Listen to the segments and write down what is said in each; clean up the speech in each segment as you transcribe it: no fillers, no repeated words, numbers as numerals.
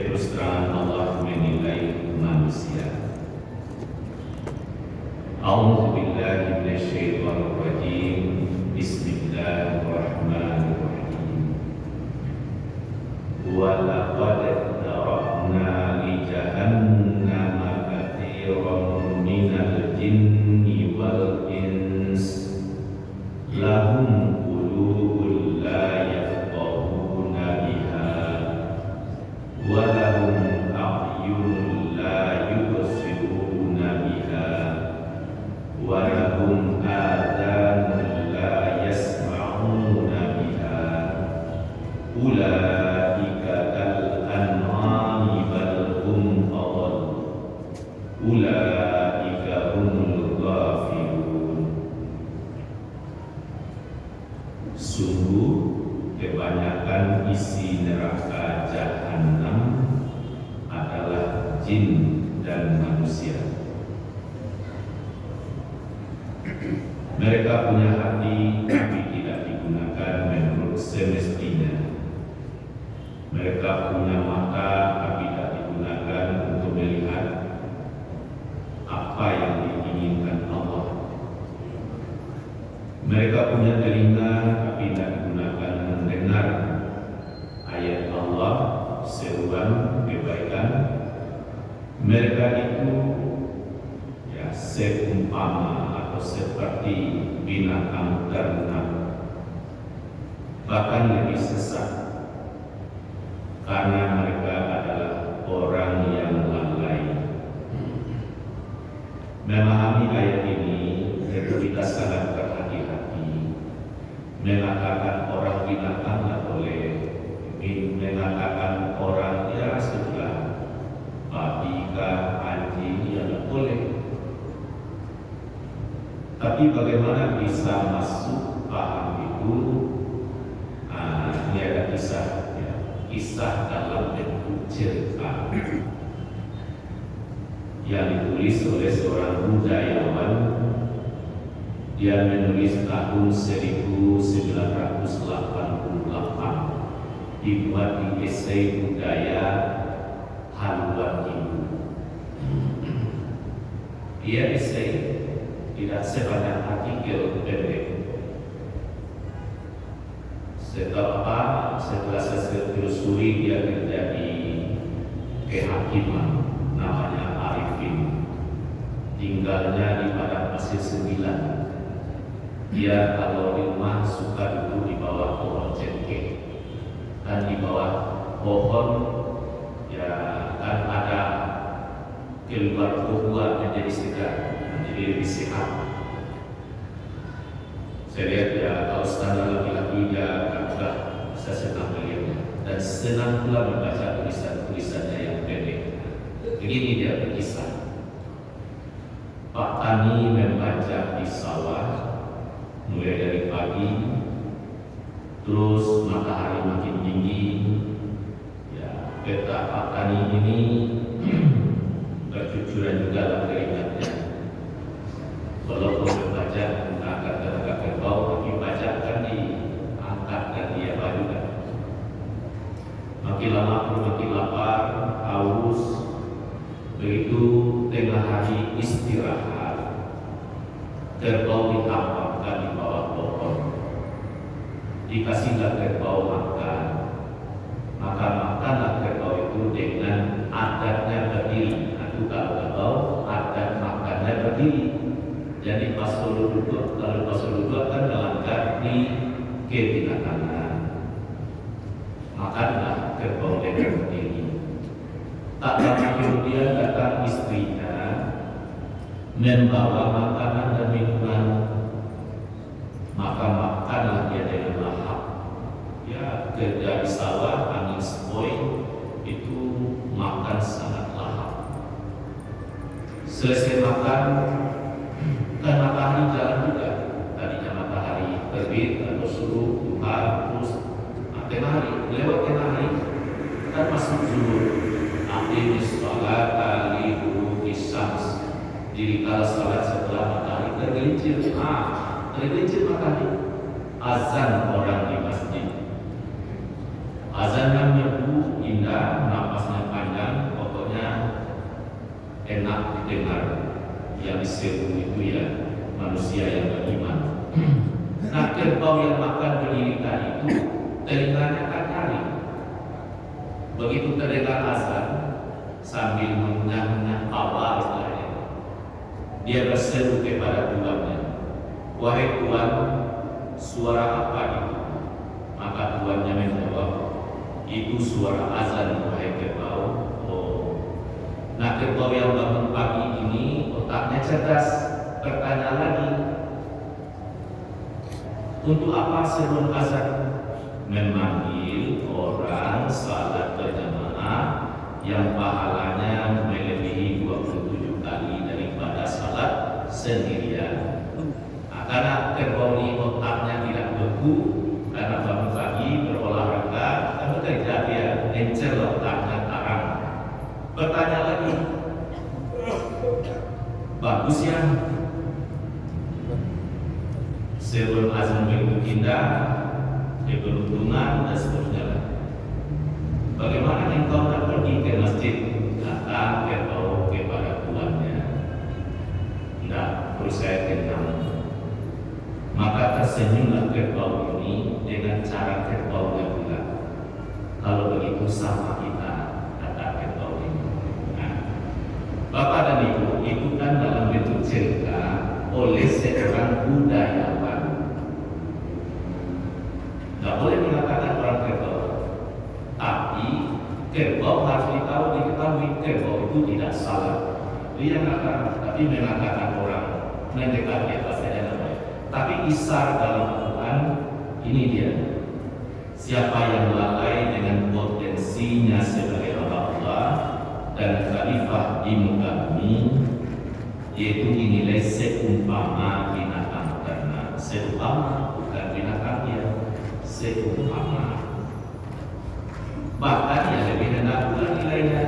terus terang Allah menilai manusia. A'udzubillahi minasyaitonirrajim. Bismillahirrahmanirrahim. Wa laqad zara'na li jahannama katsiran minal jinni wal ins lahum qulubun la yafqahuna biha wa lahum a'yunun la yubsiruna biha wa lahum adhanun la yasma'una biha ulaika kal an'ami bal hum adall ulaika humul ghafilun. Sungguh kebanyakan isi neraka Jahannam adalah jin dan manusia. Mereka punya hati tapi tidak digunakan menurut semestinya. Mereka punya mata tapi tidak digunakan untuk melihat apa yang diinginkan Allah. Mereka punya telinga tapi tidak digunakan mendengar ayat Allah, seruan kebaikan. Mereka itu seumpama atau seperti binatang ternak, bahkan lebih sesat, karena mereka adalah orang yang lalai. Memahami ayat ini kita sangat berhati-hati. Mengatakan orang binatang tidak boleh, mengatakan orang sudah babi kah, anjing, tidak boleh. Tapi bagaimana bisa masuk paham itu? Ini ada kisah, kisah dalam bentuk cerita yang ditulis oleh seorang budayawan. Dia menulis tahun 1988, dibuat di esai budaya Haluan Ibu. Dia esai tidak sebanyak artikel pendek. Setelah saya telusuri, dia kerja di kehakiman, namanya Arifin, tinggalnya di Padang Pasir 9. Dia kalau di rumah suka duduk di bawah pohon cengkeh, dan di bawah pohon kan ada keluar buah menjadi segar, jadi lebih sehat. Saya lihat kalau standar laki-laki dia agak bisa senang melihatnya dan senang pula membaca tulisan-tulisannya yang pendek. Begini dia berkisah. Pak Tani membaca di sawah mulai dari pagi, terus matahari makin tinggi. Peta Pak Tani ini bercucuran juga lah keringatnya. Walaupun membaca mengangkat tenaga kerbau, tapi baca kan diangkat dan dia baju kan. Makin lama makin lapar, haus. Begitu tengah hari istirahat, kerbau ditampakkan di bawah pohon. Dikasihlah kerbau makan, maka makanlah kerbau itu dengan adatnya berdiri. Itu kalau kerbau adat makannya berdiri. Jadi pas duduk, kalau pas duduk kan melangkah di kebinatangan. Makanlah kerbau dengan berdiri. Tak lama kemudian datang istrinya membawa makanan dan minuman. Maka makanlah dia dengan lahap. Kerja di sawah, angin sepoi, itu makan sangat lahap. Selesai makan, kan matahari jalan juga. Tadinya matahari terbit atau suruh Tuhan, terus tengah hari, lewat tengah hari, kan masuk zuhur. Akhirnya sholat kali dulu isams. Jadi kalau sholat setelah matahari tergelincir, tergelincir matahari. Azan orang di masjid. Azan yang merdu indah, napasnya didengar, yang diseru itu ya manusia yang beriman. Nah, kerbau yang makan berdiri tadi itu telinganya kan nyari. Begitu terdengar azan sambil mengunyah-unyah awal istilahnya, dia berseru kepada tuannya, "Wahai Tuan, suara apa itu?" Maka tuannya menjawab, "Itu suara azan, wahai kerbau." Nah, kerbau yang bangun pagi ini otaknya cerdas, bertanya lagi, "Untuk apa seruan azan?" Memanggil orang salat berjamaah yang pahalanya melebihi 27 kali daripada salat sendirian. Nah, karena kerbau ini otaknya tidak beku, karena bangun pagi berolahraga dan bekerja, dia encer otaknya tarang. Bertanya lagi, "Bagus ya, seruan azan begitu indah, keberuntungan dan seterusnya. Bagaimana engkau nak pergi ke masjid?" Kata kerbau kepada tuannya, "Tidak, perlu saya kenal." Maka tersenyumlah kerbau ini dengan cara kerbau yang bilang, "Kalau begitu sama kita," kata kerbau ini. Nah, Bapak dan Ibu, itu kan dalam bentuk cerita oleh seorang budayawan. Tidak boleh mengatakan orang kerbau, tapi kerbau harus diketahui kerbau itu tidak salah. Dia mengatakan, tapi mengatakan orang mendekati apa saja namanya. Tapi isar dalam Al-Quran ini dia. Siapa yang lalai dengan potensinya sebagai hamba Allah dan khalifah di muka bumi, yaitu dinilai seumpama binatang ternak. Seumpama bukan binatang dia, seumpama. Bahkan yang lebih rendah pula nilainya.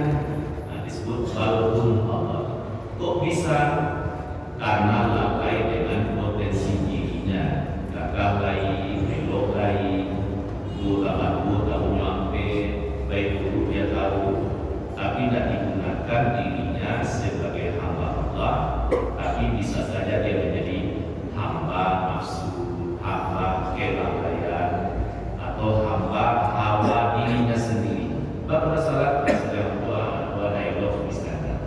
Nah, disebut balun Allah. Kok bisa? Karena lalai dengan potensi dirinya. Gagah lagi, belok lagi, tahu nyampe, baik buruk dia tahu, tapi tidak digunakan dirinya sebagai hamba Allah, tapi bisa saja dia menjadi hamba nafsu, hamba kelalaian, atau hamba hawa dirinya sendiri. Bapak salat sedang doa dialog misalnya,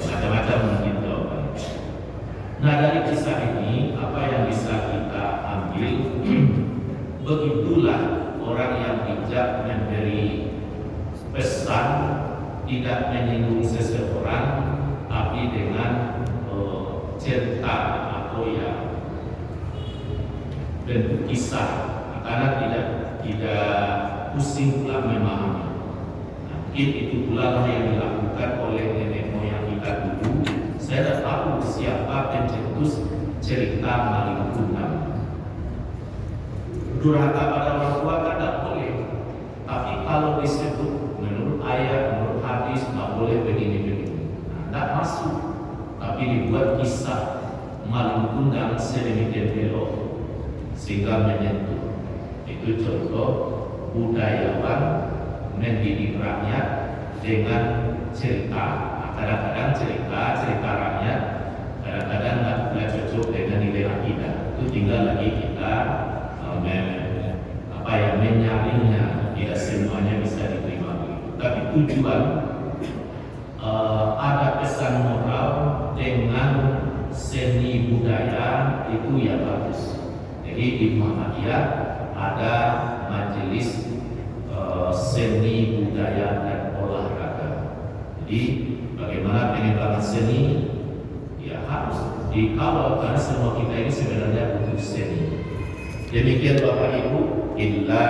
macam-macam mungkin jawabannya. Nah, dari kisah ini apa yang bisa kita ambil? Begitulah orang yang bijak memberi pesan, tidak menyinggung seseorang, tapi dengan cerita atau ya bentuk kisah, karena tidak pusing pula memahami. Nah, mungkin itu pula yang dilakukan oleh nenek moyang kita dulu. Saya tidak tahu siapa pencetus cerita maling kundang. Durhaka pada orang tua kan tidak boleh, tapi kalau disebut menurut ayat, menurut hadis, tidak boleh begini-begini, tidak masuk. Tapi dibuat kisah maling kundang sedemikian belok sehingga menyentuh. Itu contoh budayawan mendidik rakyat dengan cerita. Kadang-kadang cerita rakyat, kadang-kadang tidak cocok dengan nilai akidah. Itu tinggal lagi kita menyaringnya. Tidak semuanya bisa diterima begitu. Tapi tujuan ada pesan moral dengan seni budaya itu ya bagus. Jadi di Muhammadiyah ada majelis seni budaya dan olahraga. Jadi bagaimana pengembangan seni ya harus dikawal, karena semua kita ini sebenarnya butuh seni. Demikian Bapak Ibu, illa